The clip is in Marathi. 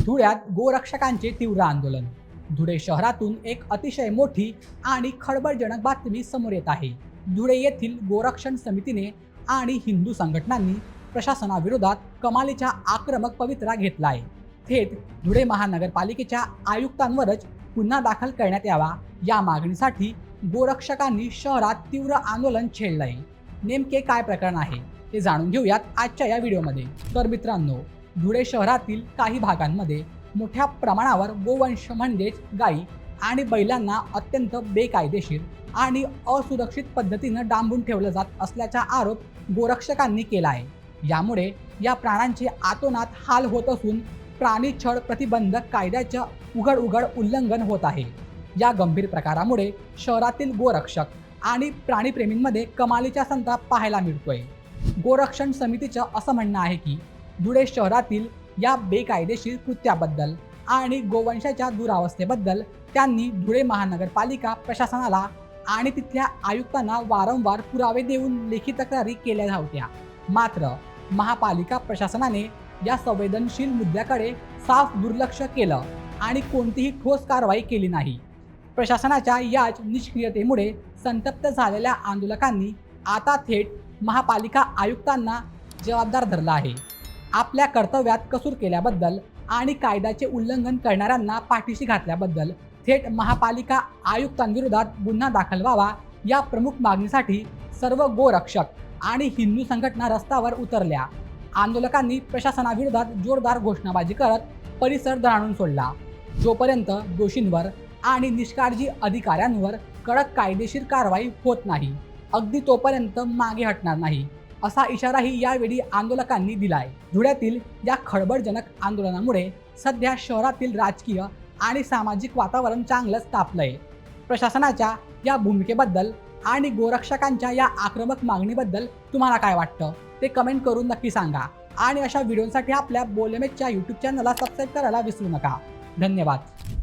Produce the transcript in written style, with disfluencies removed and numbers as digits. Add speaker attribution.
Speaker 1: धुळ्यात गोरक्षकांचे तीव्र आंदोलन. धुळे शहरातून एक अतिशय मोठी आणि खळबळजनक बातमी समोर येत आहे. धुळे येथील गोरक्षण समितीने आणि हिंदू संघटनांनी प्रशासनाविरोधात कमालीचा आक्रमक पवित्रा घेतला आहे. थेट धुळे महानगरपालिकेच्या आयुक्तांवरच गुन्हा दाखल करण्यात यावा या मागणीसाठी गोरक्षकांनी शहरात तीव्र आंदोलन छेडलं आहे. नेमके काय प्रकरण आहे ते जाणून घेऊयात आजच्या या व्हिडिओमध्ये. तर मित्रांनो, धुळे शहरातील काही भागांमध्ये मोठ्या प्रमाणावर गोवंश म्हणजेच गायी आणि बैलांना अत्यंत बेकायदेशीर आणि असुरक्षित पद्धतीनं डांबून ठेवलं जात असल्याचा आरोप गोरक्षकांनी केला आहे. यामुळे या प्राण्यांचे आतोनात हाल होत असून प्राणी छळ प्रतिबंधक कायद्याचं उघड उल्लंघन होत आहे. या गंभीर प्रकारामुळे शहरातील गोरक्षक आणि प्राणीप्रेमींमध्ये कमालीचा संताप पाहायला मिळतोय. गोरक्षण समितीचं असं म्हणणं आहे की धुळे शहरातील या बेकायदेशीर कृत्याबद्दल आणि गोवंशाच्या दुरावस्थेबद्दल त्यांनी धुळे महानगरपालिका प्रशासनाला आणि तिथल्या आयुक्तांना वारंवार पुरावे देऊन लेखी तक्रारी केल्या होत्या. मात्र महापालिका प्रशासनाने या संवेदनशील मुद्द्याकडे साफ दुर्लक्ष केलं आणि कोणतीही ठोस कारवाई केली नाही. प्रशासनाच्या याच निष्क्रियतेमुळे संतप्त झालेल्या आंदोलकांनी आता थेट महापालिका आयुक्तांना जबाबदार धरला आहे. आपल्या कर्तव्यात कसूर केल्याबद्दल आणि कायद्याचे उल्लंघन करणाऱ्यांना पाठीशी घातल्याबद्दल थेट महापालिका आयुक्तांविरोधात गुन्हा दाखल व्हावा या प्रमुख मागणीसाठी सर्व गोरक्षक आणि हिंदू संघटना रस्त्यावर उतरल्या. आंदोलकांनी प्रशासनाविरोधात जोरदार घोषणाबाजी करत परिसर दणाणून सोडला. जोपर्यंत दोषींवर आणि निष्काळजी अधिकाऱ्यांवर कडक कायदेशीर कारवाई होत नाही, अगदी तोपर्यंत मागे हटणार नाही, असा इशाराही यावेळी आंदोलकांनी दिलाय. धुळ्यातील या खळबळजनक आंदोलनामुळे सध्या शहरातील राजकीय आणि सामाजिक वातावरण चांगलंच तापलंय. प्रशासनाच्या या भूमिकेबद्दल आणि गोरक्षकांच्या या आक्रमक मागणीबद्दल तुम्हाला काय वाटतं ते कमेंट करून नक्की सांगा. आणि अशा व्हिडिओसाठी आपल्या बोलेमेटच्या यूट्यूब चॅनलला सबस्क्राईब करायला विसरू नका. धन्यवाद.